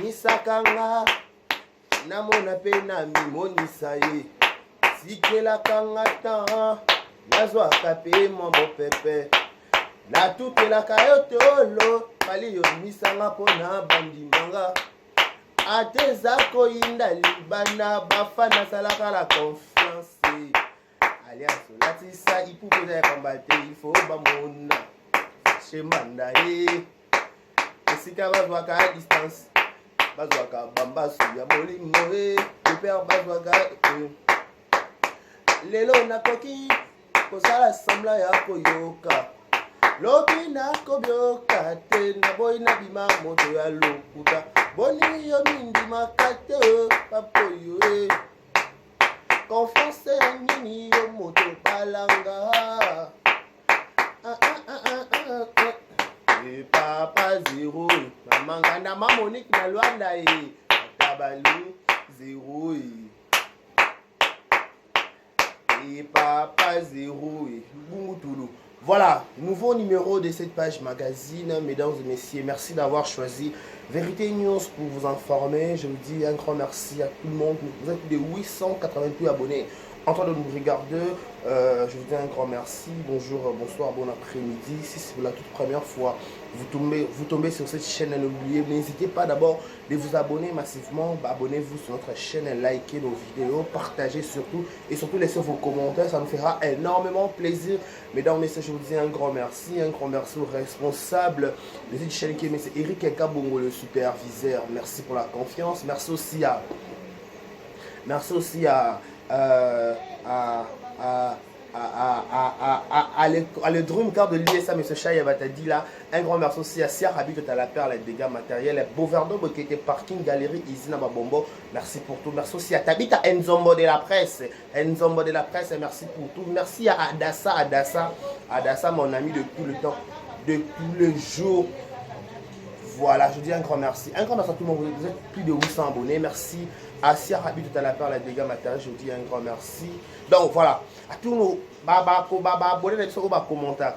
Nisakanga namona pe na mimonisa ye sikelaka nga tan nazwaka pe mombo pepe natutelaka yo tolo pali yomisanga mpo na bandimanga ate eza koyinda libanda bafa nasalaka la confiance alias olatisa ipupu eza ya pamba te ifo bamona shemanda ye esika bazwaka a distance bazwaka bambasu ya molimo e epere bazwaka lelo nakoki kosala sambla ya koyoka lobi nakobyoka te naboyi nabima moto ya lokuta boni yo mindimaka te papoyo e confiance ya nini yo moto balanga e papa zero mamanga na Monique na Luanda e tabalu zero et papa zero et Bungutulu. Voilà, nouveau numéro de cette page magazine, mesdames et messieurs. Merci d'avoir choisi Vérité News pour vous informer. Je vous dis un grand merci à tout le monde. Vous êtes plus de 888 abonnés en train de nous regarder. Je vous dis un grand merci. Bonjour, bonsoir, bon après-midi. Si c'est pour la toute première fois, vous tombez sur cette chaîne, n'oubliez, n'hésitez pas d'abord de vous abonner massivement. Abonnez-vous sur notre chaîne, likez nos vidéos, partagez surtout et surtout laissez vos commentaires. Ça nous fera énormément plaisir. Mesdames et messieurs, je vous dis un grand merci au responsable de cette chaîne qui est M. Eric Ekabongo, le superviseur. Merci pour la confiance. Merci aussi à le Dream Car de l'ISA, M. Chaya Batadi là. Un grand merci aussi à Sia Rabi de la Perle, les dégâts matériels, Boverdo, qui était parking, galerie, Isina Babombo. Merci pour tout. Merci aussi à Tabita Nzombo de la presse. Nzombo de la presse, merci pour tout. Merci à Adassa, mon ami depuis le temps, depuis le jour. Voilà, je dis un grand merci. Un grand merci à tout le monde. Vous êtes plus de 800 abonnés. Merci à Sia Rabi de la Perle, les dégâts matériels. Je dis un grand merci. Donc voilà, à tous nos abonnés, commentaires.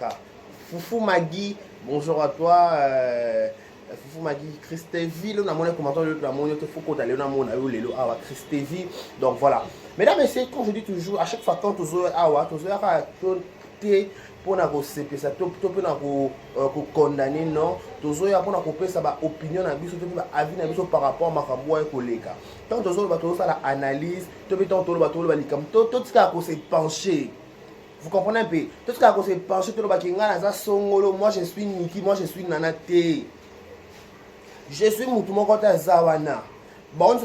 Foufou Magui, bonjour à toi. Foufou Magui, Christéville, on a mon commentaire, on a mon Christéville. Donc voilà. Mesdames et messieurs, comme je dis toujours, à chaque fois quand vous avez pour ça condamner non toujours pour ça opinion avis par rapport à ma collègue tant la analyse tout ce qui a se pencher. Vous comprenez un peu tout ce qui a se pencher moi je suis Niki, moi je suis Nanate, je suis Mutumokota Zawana bon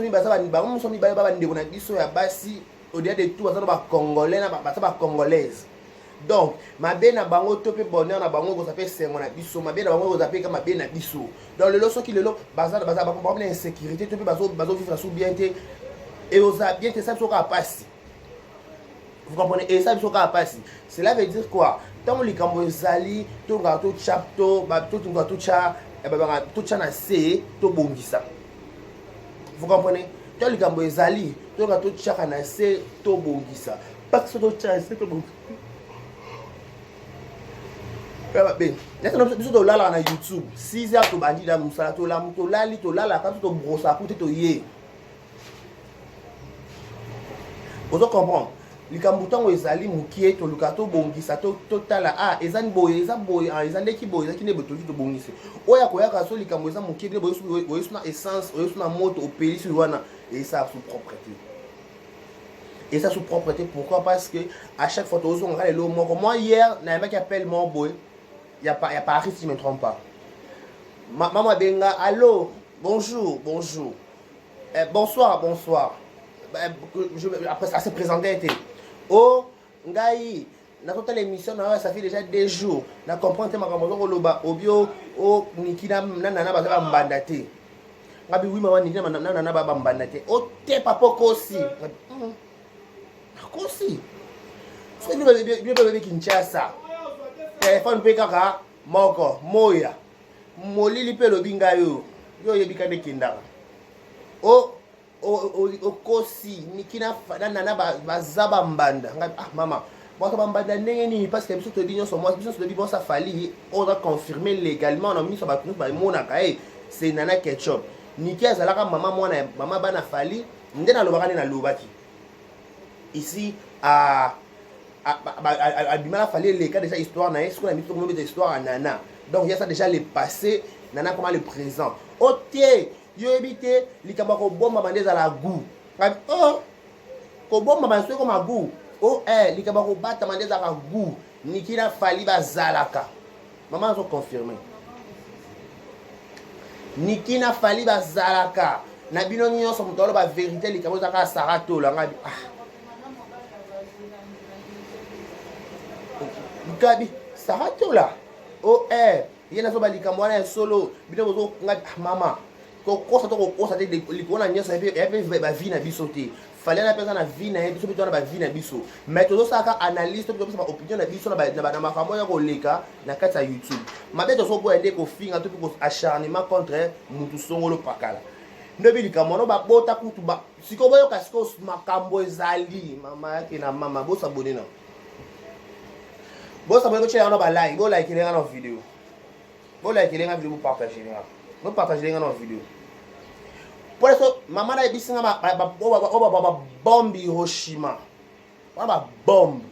au-delà de tout congolais congolaise. Donc, ma bien na bango topé bonheur na bango ko s'appelle sengo na biso, ma bien na bango ko s'appelle comme ma bien na biso. Dans le leçon qui le lo bazar ba problème insécurité topé bazo vivre sous bien té et aux bien té ça soka passer. Vous comprenez et ça soka passer. Cela veut dire quoi? Tant les kambo zali, to ngato chapto, ba to ngato cha e ba to cha na se to bongisa. Vous comprenez? Tant les kambo zali, to ngato cha na se to bongisa. Pas que to cha se to bongisa. Biso tolala na YouTube 6 heures tobandi na musala tolala quand tobrosa pour toye ozo comprendre likambo ntango ezali mokie toluka tobongisa totala ezani boye eza ndeki boye ezaki nde botoki tobongisa oyo akoyaka so likambo eza mokie nde boyesu na essence oyesu na moto opelisi wana eza sous propreté. Et ça sous propreté, pourquoi? Parce que à chaque fois, moi hier, il y a un mec qui appelle mon boy. Il y a Paris, si je ne me trompe pas. Maman Benga, allô, bonjour. Bonsoir. Après, ça s'est présenté. Oh, Ngaï, dans toute l'émission, ça fait déjà des jours. Na comprendre ma camarade Loba, Obio, oh, Nikina, Nana, Mbandate. Ngabi, oui, maman, Nikina, Nana, Mbandate. Oh, t'es papa aussi. Aussi. C'est le bébé Kinshasa. Téléphone pe kaka moko moya. Molili pe lobinga yo. Yo yebika de kindaka. O kosi nikina nana bazaba mbanda. Mama. Moi bambanda ndenge parce que biso to dinyo so moi biso to bi bon ça fali on a confirmé légalement on a mis sur ba monaka c'est Nana Ketchup. Niki azalaka maman bana fali nde na lobaka na lobaki ici à Bimala fallait les cas déjà histoire na est-ce qu'on a mis tout le monde histoire à Nana. Donc il y a ça déjà le passé, Nana comment le présent. OK, yo éviter li kamba ko bomba bandeza à la goût. Oh, ko bomba bandeza comme à goût. Oh li kamba ko bata bandeza à la goût. Niki na fali ba zalaka. Maman ont confirmé. Niki na fali ba zalaka. Na bino nyonso mutolo ba vérité li kamba zaka sarato la ngabi. Gabi, ça va tout là. Oh, il y a un likambo na solo. Bino bozo mama. Ko ça te likona nyonso et ba vie na biso te. Fallait na personne na vie na biso bito na ba vie na biso. Mais tozo saka analyse to ba opinion na biso na ba makambo ya ko leka na kati ya YouTube. Mabe tozo bo ende ko finga to ko acharnement contre mutu songolo pakala. Ndobi likambo no ba bota kutu ba. Siko boyo kasiko makambo ezali. Mama yake na mama bo sabone na. Bon, ça veut dire que vous like, vous likez les vidéo. Vous likez les vidéo, vous partagez les. Vous partagez les vidéo. Pour ça, maman a dit que ma bombe Hiroshima. Ma bombe.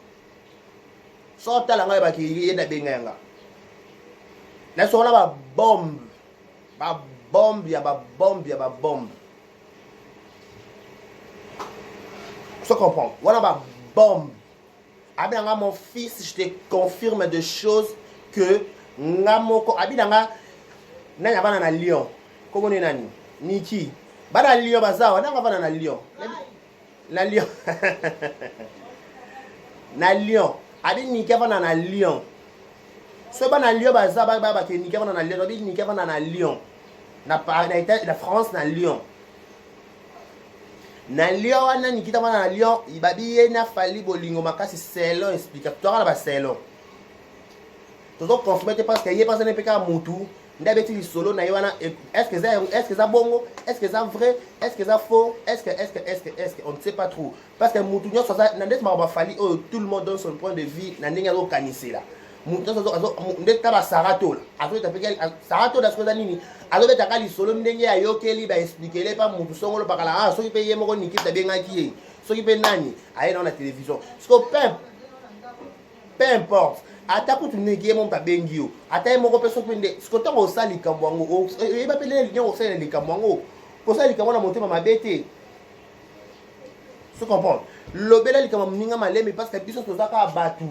Sortez la ngaïba qui est na benga. La sola ma bombe. Ma bombe, ya ma bombe, ya ma bombe. Tu comprends? Voilà ma bombe. Abidanga mon fils, je te confirme des choses que ngamoko abidanga nanya bana na Lyon. Comment ni nani? Niki. Bana Lyon bazawa nanga bana na Lyon. Na Lyon. Na Lyon. Abi Niki bana na Lyon. So bana Lyon bazawa ba ke Niki bana na Lyon. Abi Niki bana na Lyon. Na France na Lyon. Na Lyon wana nikita wana na Lyon ibabi ye na fali bolingo makasi selon explicatoire na ba selon. Tozo confirmer parce que ye pense ne peka mutu ndabeti li solo na wana est-ce que ça bongo, est-ce que ça vrai, est-ce que ça faux, est-ce que on ne sait pas trop parce que mutu nyo ça na ndet ba fali tout le monde donne son point de vue na ndenge zo kanisi la. Mutu zo ndet ka ba sarato la. Azo tapeka sarato da skoza nini? Azo beta kali solo ndenge ya yokeli ba expliquer les pas mutu songolo pakala so ki pe ye moko nikita benga ki so ki pe nani aye na télévision. Parce que peu importe ata kutu negi mon pa bengio ata moko peso pende ce que to ko sali kambwango e ba pele nyo ko sali kambwango ko sali kambwana motema mabete. Tu comprends? Lobela likama mninga malemi parce que biso tozaka batu.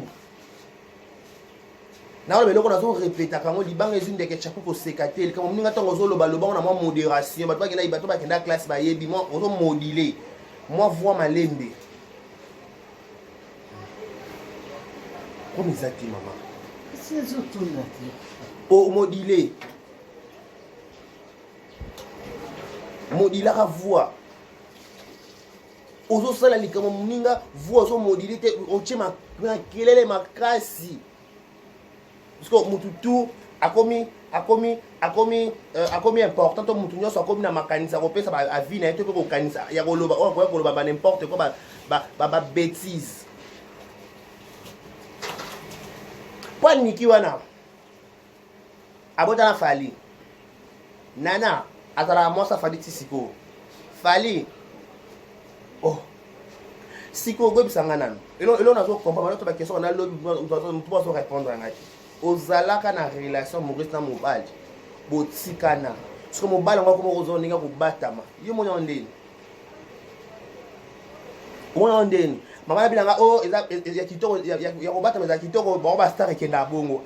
Na le loko nazo répéter kango libanga ezinde ke chaku ko sekatel comme mninga tongo zo loba loba na mo modération bato bakenda ibato bakenda classe ba yebi mo ozo moduler moi voir malembe. Comme exact maman. C'est surtout là. Au moduler. Moduler la voix. Ozo sala likama mninga voix ozo moduler te ochema kelele makasi. Parce que mututu akomi important to mutu nyoso akomi na makanisa ko pesa ba avi na to ko kanisa ya ko loba o ko loba ba n'importe quoi ba bêtise. Kwa Niki wana abota na fali nana atala mosa fali tisiko fali oh siko go bisanga nanu elo na zo comprendre to ba question na lo to so répondre ngati ozalaka na relation Maurice na mobali botikana parce que mobali ngako mo ozoninga ko batama yo mo ndeni mwana ndeni mama bilanga oh ya kitoko ya ko batama za kitoko ba star ekenda bongo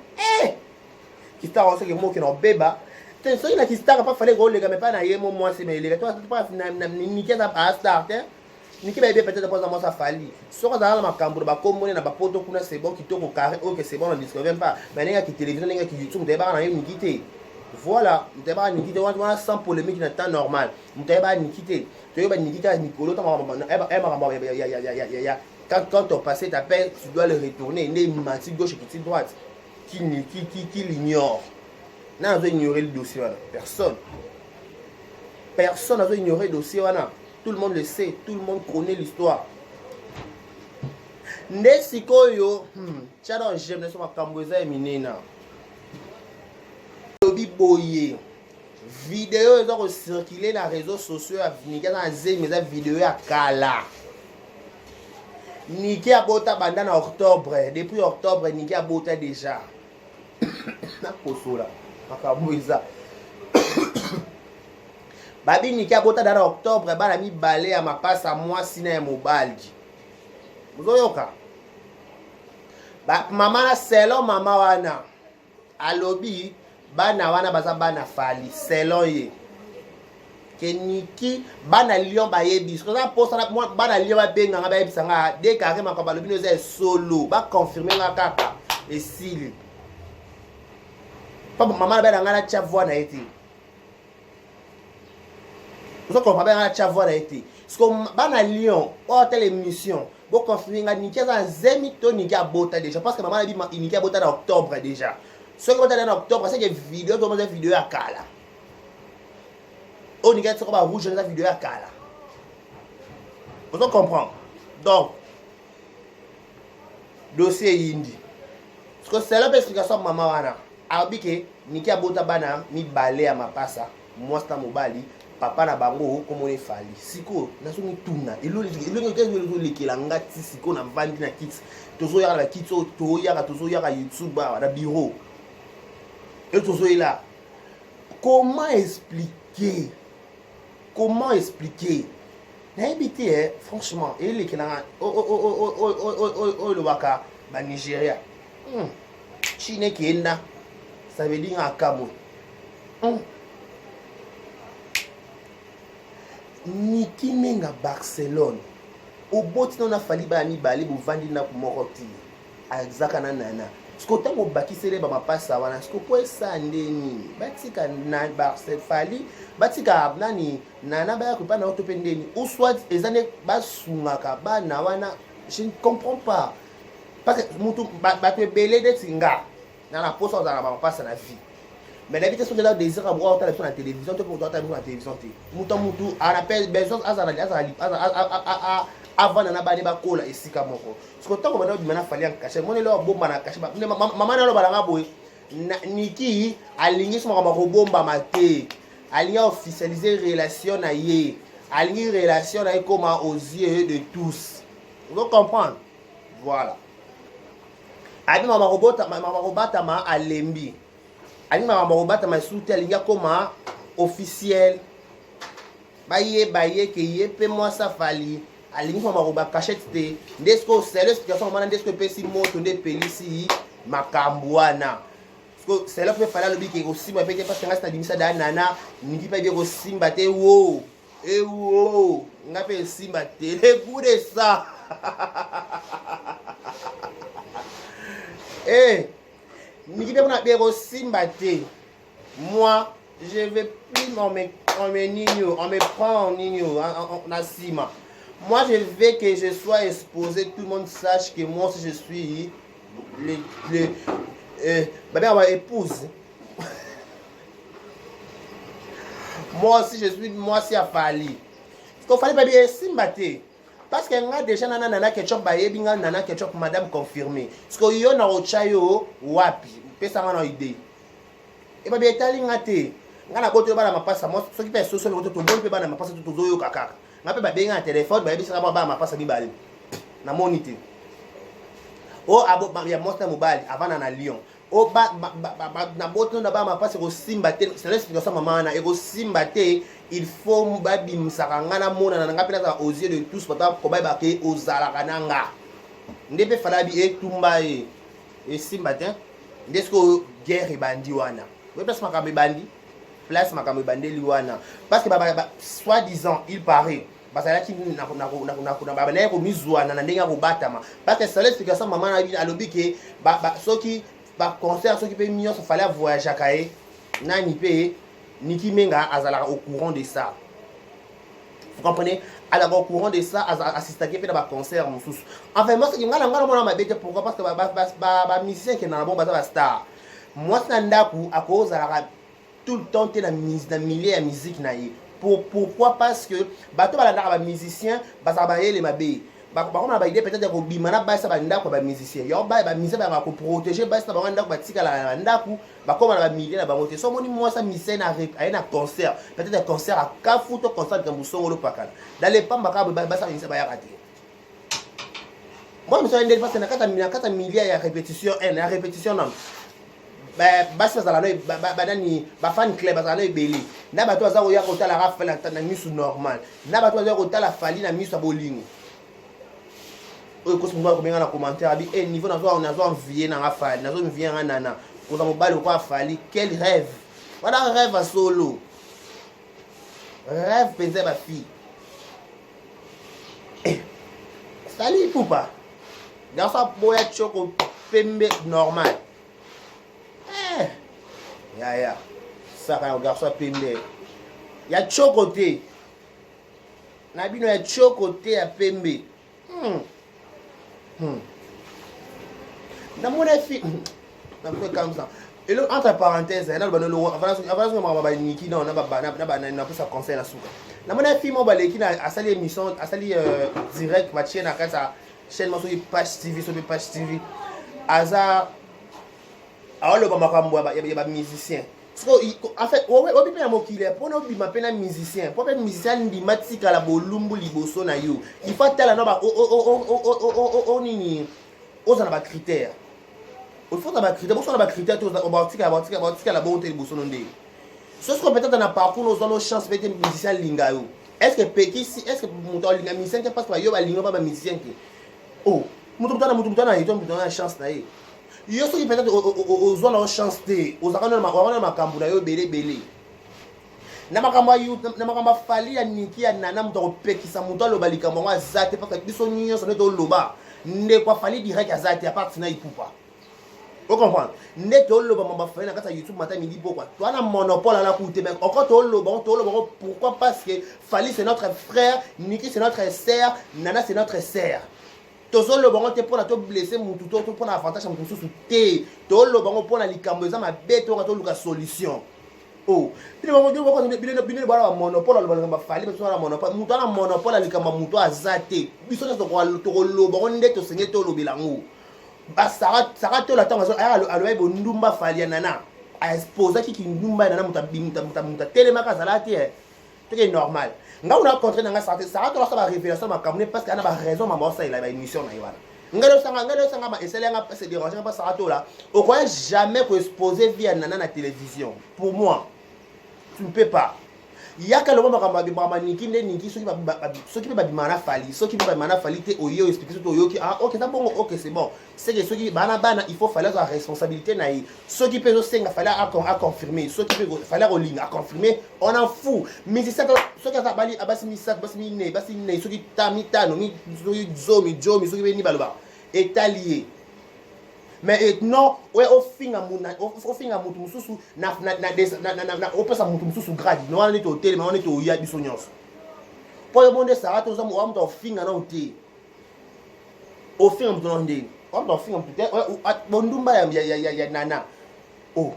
kitoko on sait que mo ke no beba te so ina kitoko pas fallait go lega mais pas na yemo moi c'est mais les toi pas na nikia za star te niki ba peut-être pas moi ça fali so ka za na makambo ba komone na ba poto kuna c'est bon kitoko carré OK c'est bon on discute même pas mais ninga ki télévision ninga ki YouTube de ba na yemo nikite voilà de ba nikite wana sans polémique na temps normal mutay ba nikite to ba nikita nikolo ta ya quand ton passé t'appelle tu dois le retourner né mati gauche et droite qui l'ignore n'a pas ignoré le dossier personne n'a ignoré le dossier wana. Tout le monde le sait, tout le monde connaît l'histoire. Nesikoyo, tchadon j'aime ne soma kamboza et minena. Lobi boye. vidéo eza ko circuler na réseaux sociaux ya Niki na zemi eza vidéo ya kala. Niki abota banda na octobre, depuis octobre Niki abota déjà. Na kosola makabuiza. Babi Niki abota dans octobre bana mi balé ya mapasa mwasi na ya mobali. Muzoyoka. Ba mama na selon mama wana. Alobi bana wana baza bana fali selon ye. Ke Niki bana lion ba yebi. Parce que posa na bana lion ba benga ba yebi sanga de carrément quand balobi no za solo ba confirmer nga kaka et s'il. Pas maman ba nga na tia voix na été. Vous comprenez bien la tia voix na été. Parce que bana lion ou telle émission, bo confirmer nga Niki za zemi to Niki abota déjà parce que maman a dit Niki abota en octobre déjà. Ce qui est en octobre, c'est que vidéo, tout le monde a vidéo à Kala. On y a une rouge, on a vidéo à Kala. Vous comprenez? Donc, dossier Indi. Parce que c'est l'explication de maman wana. Abike, Niki abota bana, mi balé à ma passa, moi c'est mon bali, papa na bango, comme on est fallu. Siko, na so mi tuna. Il y a un siko na vandi na kits. Tozo ya la kits, tozo ya YouTube, na bureau. Et tout ça est là. Comment expliquer? Comment expliquer? N'habité, franchement, il est là. Le waka, ba Nigeria. Chine Kenda, ça veut dire à Cameroun. Niki menga Barcelone. Au bout on a fallu ba mi balé bu vandi na ku moroti. Exactement nana. Parce que tant que tu as passé wana ce que pour ça ndeni batika na Barcelone fali batika nani nana ba ko pa na otopendeni ou soit ezane basungaka bana wana je ne comprends pas parce que mutu ba te belé de tinga na la poste dans la passe na vie mais la vitesse de la désir à voir sur la télévision te pour toi la télévision mutu on appelle besoin avant na ba deba kola esika moko parce que tant que bana bimana fali en cacher monelo bomba na cacher maman na lo balanga boy Niki aligné son mako bomba maté aligné officialiser relation na ye aligné relation na comme aux yeux de tous vous comprenez voilà abi mama robota ma alembi ali mama robota ma soute aligné comme officiel baye que ye pe moi ça fali alingi kwa maroba cachette te ndesko c'est l'explication mana ndesko pesi moto nde pelisi makambwana parce que c'est là peut fala lobi ke ko simba pete parce que ngasta dimisa da nana niki pa ko simba te wo e wo ngape simba te le goût de ça eh niki pe na be ko simba te moi je vais plus on me prend en nino na sima. Moi, je veux que je sois exposé, tout le monde sache que moi aussi je suis ma épouse. Moi aussi je suis, moi aussi à Fali. Parce qu'il fallait pas bien s'imbattre. Parce que nga déjà nana ketchup baye binga nana ketchup madame confirmée. Parce que yo na ochayo wapi, pesa ngana idée. Et pas bien tali ngate. Nga na koto bana mapasa moi ce qui fait social koto to bon pe bana mapasa to zo yo kaka. Nga pe ba benga téléphone ba bisaka ba mapasa mibale. Na monité. O abo ya monster mobile avant na Lyon. O ba na boto na ba mapasa ko simba te, c'est l'explication maman na ego simba te, il faut ba bimsaka ngana mona na nga pe na aux yeux de tous pata ko ba ke ozala kananga. Ndebe fala bi e tumba e simba te. Ndesko guerre bandi wana. We place makambe bandi. Place makambe bandi liwana. Parce que soi-disant il paraît parce que na ko mizwana na ndenga ko batama parce que c'est l'explication maman na bi alobi ke soki ba concert soki pe mignon fallait voyager kae na ni pe Niki menga azala au courant de ça. Vous comprenez? Alors au courant de ça assister ke pe na ba concert mususu. Enfin moi c'est ngala ngala mona mabete pourquoi parce que ba musicien qui na bon ba star. Moi c'est ndaku akozala tout le temps na milieu ya musique na ye. Pourquoi? Parce que bato balanda ba musicien bazabaye les mabe bakoma ba idée peut-être ko bimana basa ba ndako ba musicien yo ba musicien ba ko protéger basa ba ndako ba tika la ndako bakoma ba milliers na bango te so moni moi ça musicien a un concert peut-être un concert à Kafu to concert de Musongo lo pakala dans les pamba ka basa musicien ba ya raté moi musicien ndel parce na 4 milliards ya répétition la répétition non basi bazala no banani bafan club bazala no ebele na bato baza koya kotala rafale na misu normal na bato baza kotala fali na misu ya bolingo oyo kosi mungu akobenga na commentaire abi niveau nazo envier na rafale nazo envier nga nana koza mobali ko afali quel rêve voilà rêve à solo rêve penza ba fille sali poupa garçon boya choko pembe normal ya ça quand garçon pembe ya chocoté na bino ya chocoté ya pembe na mon fi na quoi comme ça et là entre parenthèses là le avant ba niki non na ça conseil na souka na mon fi mo baleki na asali émission asali direct ba chaîne na kasa chaîne mo so page TV hasard alors le makambo ya musicien en fait obi pe na mokile pona obi mapena musicien po pe musicien ndi matika la bolumbu liboso na yo il faut tala no ba o nini ozana ba critère il faut ba critère boso na ba critère to batika la bonté liboso no ndé ce que peut-être na parcours nos zones chance peut être musicien linga yo est-ce que pekisi est-ce que muto linga musicien que parce que yo ba linga ba musicien que oh muto mutana ito muto na chance na ye yo soki peut-être aux zones chance te aux akana na makambo na yo belé na makambo ayu na makambo fali ya niki ya nana muto ko pekisa muto lo balika mo azate parce que biso nyonso ne to loba ne kwa fali direct azate à part na ipupa vous comprenez ne to loba mo fali na kata YouTube matin midi pourquoi toi na monopole na coûter mais encore to loba pourquoi parce que fali c'est notre frère niki c'est notre sœur nana c'est notre sœur tozo lo bango te pona to blesser mutu to pona avantage mutu susu te to lo bango pona likambo za mabe to ka to luka solution oh bino bango ko bino bala monopole lo bango fali beso na monopole mutu na monopole likambo mutu azate biso to ko lo bango nde to senye to lo bilango ba sara to la tango alo ebo ndumba fali nana a exposer ki ndumba nana muta telema ka zalati tout est normal. Nga on a rencontré dans la santé, ça a toujours ça révélation ma camerounais parce qu'il y a une raison maman ça il a une mission na ywana. Nga le sanga ma essayer nga se déranger pas ça to là. On croit jamais qu'on exposer via nana na télévision. Pour moi, tu ne peux pas. Il y a quand le moment quand niki ceux qui ba bimana fali, ceux qui ba bimana fali te oyo expliquer tout oyo qui ah OK c'est bon, OK c'est bon. C'est que ceux qui bana il faut falloir la responsabilité na ceux qui peuvent aussi falloir à confirmer, ceux qui peuvent falloir au ligne à confirmer, on en fout. Mais c'est ça ceux qui bali abasi misat basi ne ceux qui tamitano mi zomi ceux qui veni baloba est allié. Mais non, ouais au fin à mutu mususu na au pesa mutu mususu grade no on est au télé mais on est au ya biso nyonso pour le monde ça to zo mo am to fin na oté au fin mutu no ndé on to fin mutu bondumba ya nana oh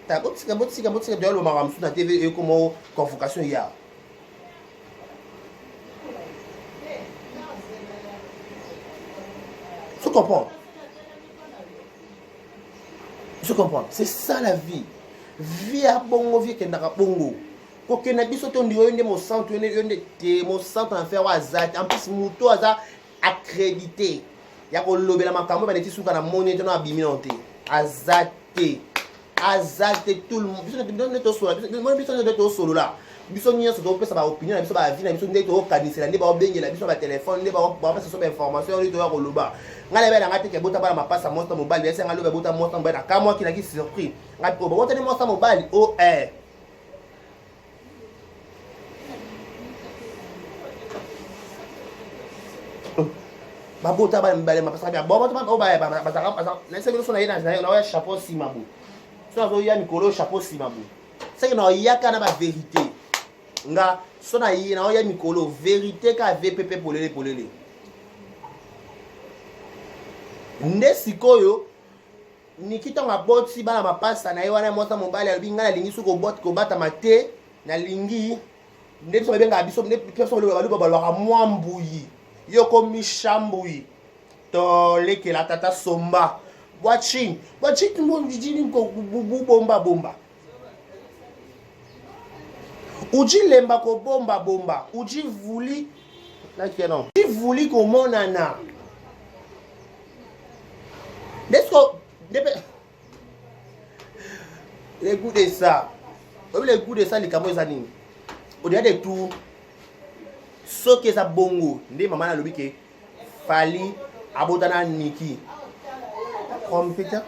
ta botika de lo maram sur na TV et comme convocation ya tu comprends. Je comprends. C'est ça la vie. Vie à bongo, vie qui est dans bongo. Quand on a dit que on est mon centre, mon centre en faire azat. En plus, mon tour azat accrédité. Il y a qu'on lobby la macabre, mais les tissus qu'on a monnaie, on a abîmé l'enté. Azaté. Azaté tout le monde. Bisous de tout solo là. Bisous n'y a ce qu'on peut savoir opinion, bisous ba vie, bisous d'être au canis, la débat bengue, la bisous ba téléphone, débat ba passer sur information, on est au loba. Ngale bela ngati ke bota bala mapasa monster mobile yesa ngalo be bota monster mobile ka moi qui na ki surpris ngati ko bota ni monster mobile oh ba bota bala mbale mapasa ba bota ba ba na se biso na ina na chapeau simabu so zo ya mikolo chapeau simabu c'est que na yaka na ba vérité nga so na yi na ya mikolo vérité ka VPP polele nde sikoyo nikita ngaboti bana mapasa na yewana mota mobali albinga na lingi suko bot ko bata mate na lingi nde so benga biso nde personne le balu ba mwambuyi Yoko Mishambui. Toleke la tata somba. Watching tout le monde dit bomba bomba. Uji lemba ko bomba bomba. Uji vouli. Là qui est non. Uji vouli ko monana. Les goûts de ça. Les goûts de ça, les camots années. Au-delà de tout, ce qui est bongo, les mamans le week-end, Fali, Abodana Niki. Compétent.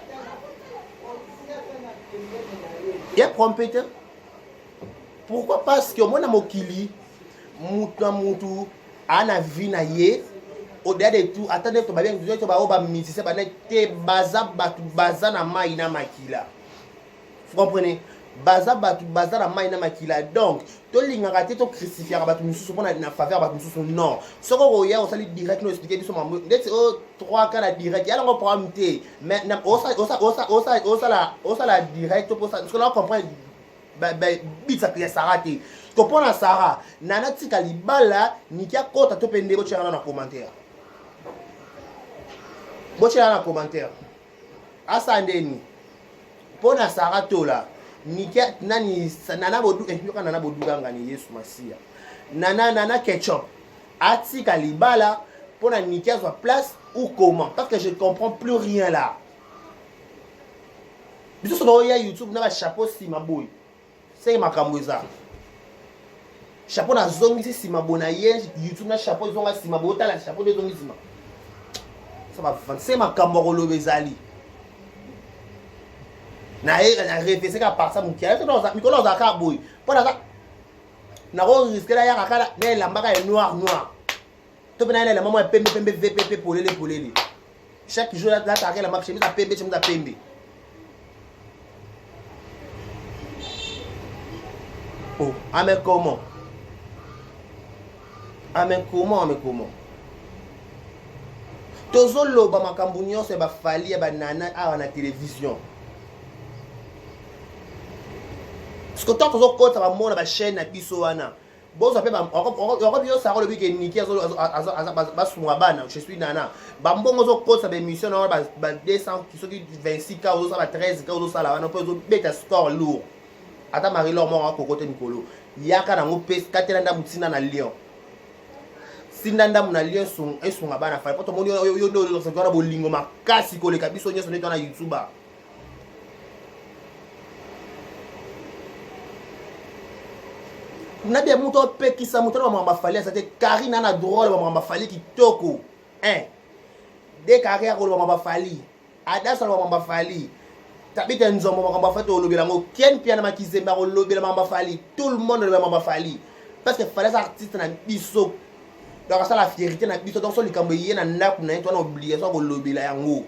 Il y a compétent. Pourquoi? Parce que moi, Mokili, Moutou, Ana Vinaye, au-delà de tout, attendez, tu vas bien, tu vas bien, tu vas bien, tu vas bien, vous comprenez? Baza na maina makila. Donc, to lingaka te to crucifier batu mususu pona na faveur batu mususu non. Soko roya osali direct no expliquer biso mambo. Ndeti o 3 cas la direct. Ya ngo programme te. Mais osa la direct pour ça. Parce que là on comprend bit ça pièce sarate. Comprends na Sarah. Nana tika libala nikia kota to pende bo tshana na commentaire. Bo tshana na commentaire. Asandeni. Pona Sarah to là. Nikia nani nana bodu yoka nana bodu ngani Yesu Masia. Nana ketchup. Atika libala pona nikia soit place ou comment? Parce que je ne comprends plus rien là. Biso so ya YouTube na ba chapeau si maboy. C'est ma kamboza. Chapeau na zongi si mabona ye YouTube na chapeau zonga si mabota la chapeau de zongi si ma. Ça va vendre. C'est ma kamborolo bezali. Na réfléchir qu'à part ça mon qui est dans ça Nicolas Zaka boy pendant ça na ro risquer là ya kala mais la mbaka est noir to bena la maman pembe vpp polele chaque jour là ta la map chemise à pembe oh mais comment tozolo ba makambu nyonso ba fali ba nana a na télévision. Parce que tant que tu as ma chaîne à Pissoana, bon, ça fait ça le week-end, je suis nana. Bambon, ça fait mission, 200, 26K, 13K, ça là, on peut mettre score lourd. Attends, Marie-Laure, moi, côté Nicolo. Yaka na ngopes, Kateranda Moutina na Lyon. Sinanda na Lyon sont à Bana. Pas tout le monde, yo, c'est quoi, bolingo, ma casse, les cabisons, sont dans YouTube. Na bien muto pe ki sa muto na mamba fali ça te Karina na drôle mamba fali ki toko hein de carrière ko mamba fali ada so mamba fali tabite nzombo mamba fali to lobela ngo ken piana makizemba ko lobela mamba fali tout le monde le mamba fali parce que fallait artiste na biso donc ça la fierté na biso donc so likambo yena na ku na to na obligation ko lobela yango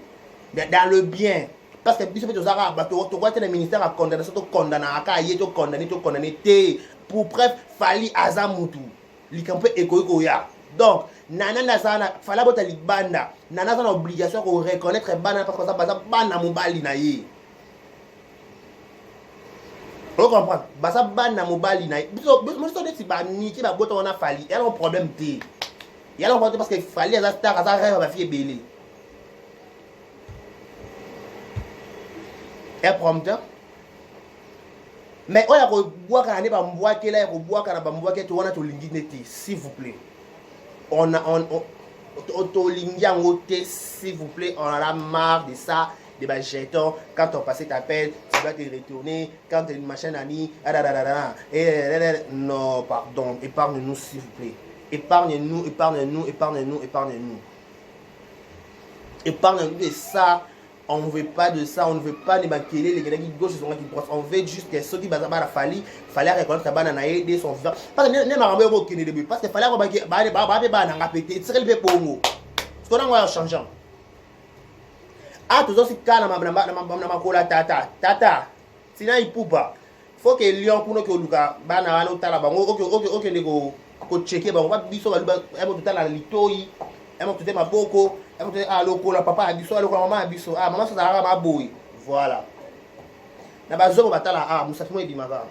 dans le bien. Parce que biso to zara bato to quoi te ministère a condamné to condamné aka yeto condamné te pour bref fali azamutu likampo ekoiko ya. Donc nana nazana fala bota libanda nana zana obligation ko reconnaître bana parce que ça basa bana mobali na ye. On comprend basa bana mobali na ye. Biso de ba niki ba bota on a fali il y a un problème te. Il y a un problème parce que fali aza star aza rêve ba fille belé. Un prompteur. Mais on a boire quand on est pas boire qu'elle est boire quand on boire qu'elle on a tout l'indigné s'il vous plaît. On tout l'indigné s'il vous plaît. On a marre de ça, des jetons. Quand on passe t'appelle, tu dois te retourner. Quand tu as une machine à ni, non pardon, épargne-nous s'il vous plaît. Épargne-nous de ça. On ne veut pas de ça, on ne veut pas les maquiller, les gens qui gauche, les gens qui droite. On veut juste que ceux qui basent à fallait reconnaître la banane et son vivant. Parce que ne m'a pas au début, parce que fallait remarquer, c'est le pour nous. Ce qu'on a changé. Ah, tout ça, c'est quand on a tata. Sinon, il ne peut pas. Il faut que les gens pour nous que Luka, banane, ok, les checker, on va biso, elle va tout à la litoi, elle va tout à ma boko. Aloko la papa abiso aloko maman abiso ah maman ça sera ma boy voilà na bazo batala ah musafi mo edimaka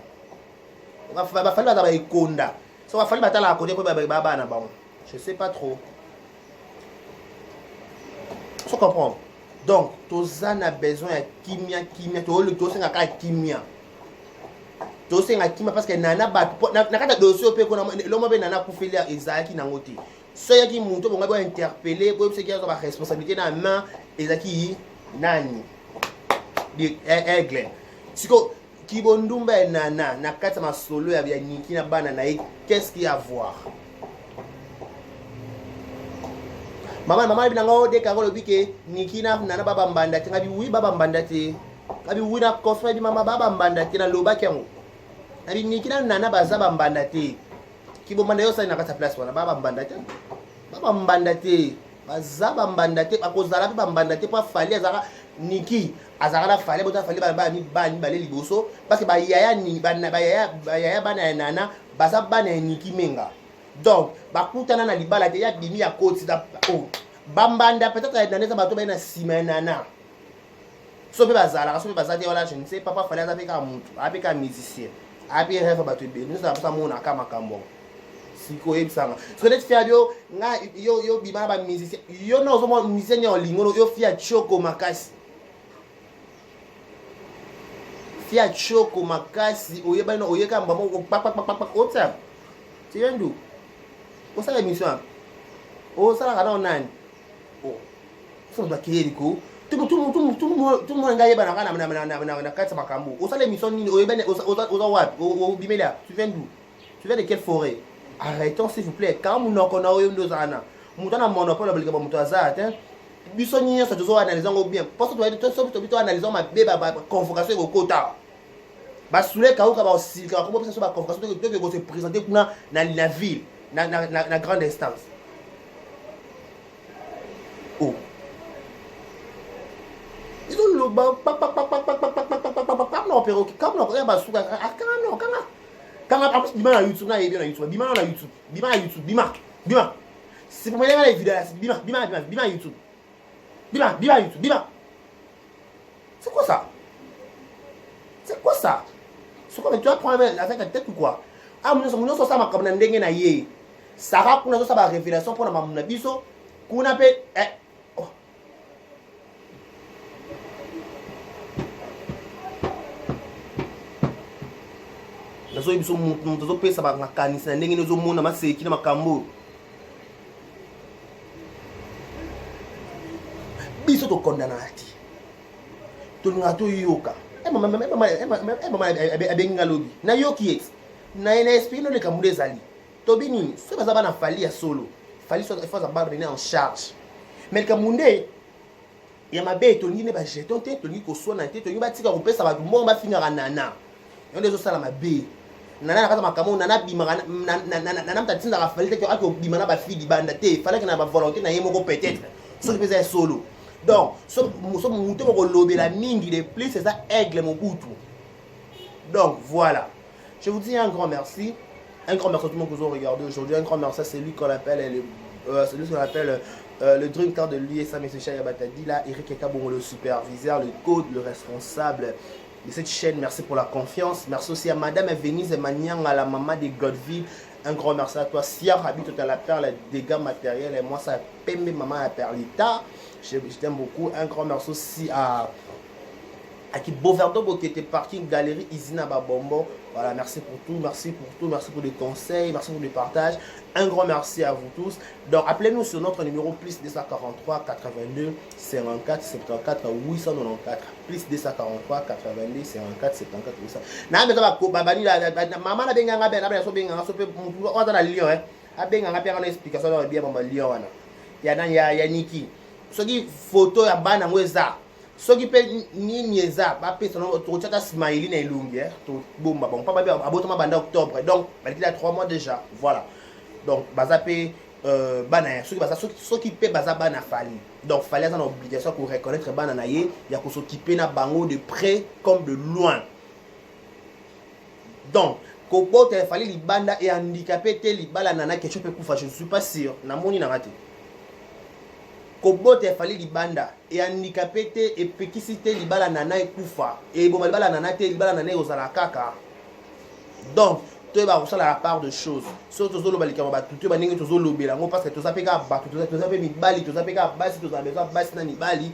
va falloir ba ekonda so va falloir batala à côté pour baba na ba je sais pas trop tu comprends. Donc toza na besoin ya kimia tosenga ka kimia parce que nana bato na kata dossier pe kona lomo be nana kufelia ezaki nango te so yaki muntu bonga ba interpeller bo se ki azo ba responsabilité na main ezaki nani de aigle siko kibondumba nana na kata masolo ya niki na bana na qu'est-ce qu'il y a à voir. Maman binanga de ka ngolo bike niki na nana baba mbanda te ngabi wi baba mbanda te ngabi wi na kofa bi mama baba mbanda te na loba kyango ngabi niki na nana baza baba mbanda te kibo mbanda yo sa na kata place wana baba mbanda te baza baba mbanda te akozala baba mbanda te pa fali azaka niki azaka na fali bota fali ba ni bale liboso parce que ba yaya ni bana ba yaya bana ya nana baza bana niki menga. Donc bakutana na libala te ya bimi ya koti da bambanda peut-être naneza bato ba na sima nana so pe bazala te wala je ne sais papa fallait avec un muntu avec un musicien abi rêve bato be nous ça mona kama kambo siko ebsanga so net fiabio nga yo bima ba musicien yo no zo mo musicien yo lingono yo fia choko makasi oyeba no oyeka mbamo pak otsa tiendu osala émission osala kana onani so bakeli ko tout le monde ngayeba na kati makambo osala émission nini oyebane oza wapi obimela tu viens d'où, tu viens de quelle forêt? Arrêtons s'il vous plaît quand munoko na oyo ndozana mutu na monopole balika mutu azate biso nyinso tozo analyser ngo bien parce que to analyser ma beba convocation ko kota basule kauka ba osika ko bopesa so ba convocation to se présenter kuna na la ville na grande instance. Oh ils ont le ba non pero comme non ya basuka kanga après bima na YouTube na yebi na YouTube bima c'est pour moi les vidéos bima YouTube c'est quoi ça c'est quoi mais tu as prendre avec la tête ou quoi ah nous sommes ça makabana ndenge na ye sara kuna so ba révélation pour na mamuna biso kuna pe nazo biso mutu zo pesa ba kanisa ndenge nezo mona maseki na makambo biso to condamnati to ngato yoka abenga lobi na yoki ex na esprit no le kamude zali to bini so baza bana fali ya solo fali so faut ba revenir en charge mais kamunde ya mabe to ngine ba jeton te to ngi ko sona te to ngi ba tika ko pesa ba mo ba finga nana yo ndezo sala mabe nana kata makambo nana bima nana mtatinda ka fali te ko ako bima na ba fili banda te fallait que na ba volonté na yemo ko peut-être so pesa solo. Donc, ce mouton ko lobela mingi de plus c'est ça aigle mon boutou. Donc voilà. Je vous dis un grand merci. Un grand merci à tout le monde que vous avez regardé aujourd'hui. Un grand merci à celui qu'on appelle le directeur de l'USA, M. Chaya Batadi, là, Eric Ekabon, le superviseur, le code, le responsable de cette chaîne. Merci pour la confiance. Merci aussi à Madame Venise Maniang, à la maman de Godville. Un grand merci à toi. Sia Rabi, tout à la perle, les dégâts matériels. Et moi, ça pembe maman à Perlita. Je t'aime beaucoup. Un grand merci aussi à qui Boverdo qui était parking galerie Isina Babombo. Voilà, merci pour tout, merci pour les conseils, merci pour le partage. Un grand merci à vous tous. Donc appelez-nous sur notre numéro plus 243 82 54 74 894 plus 243 82 54 74 800. Na meza ba babani la maman na benga ngabe na so benga so pe on dans la lion hein. A benga ngabe na explication na bien mama lion wana. Ya Niki. Soki photo ya bana mweza soki pe nini eza ba pesa no to tata smiley na ilungi to bomba bon pas ba abotama banda octobre donc il y a 3 mois déjà voilà donc baza pe bana soki pe baza bana fali donc fallait une obligation pour reconnaître bana na ye ya ko s'occuper na bango de près comme de loin donc ko bote fali libanda et handicapé te libala nana quelque chose peut kufa je ne suis pas sûr na moni na raté Kobote fali libanda et handicapé te et pekisite libala nana ekufa et bon libala nana te libala nana ozala kaka donc tu vas ressentir la part de choses. Si tu as le bali kamaba, tu vas n'engager tu as le bélango parce que tu as peka batu, tu as fait mi bali, tu as peka basi, tu as besoin basi na ni bali.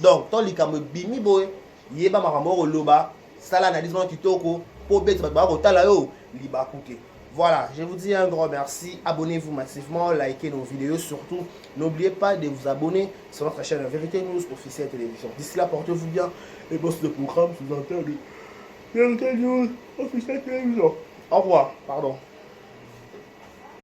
Donc, ton likamo bimi boy, yeba makambo loba, sala na disons kitoko, pour bête ba ko tala yo, liba kuke. Voilà, je vous dis un grand merci. Abonnez-vous massivement, likez nos vidéos surtout. N'oubliez pas de vous abonner sur notre chaîne Vérité News officielle télévision. D'ici là, portez-vous bien et bosse de programme sous-entendu. Vérité News officielle télévision. Au revoir, pardon.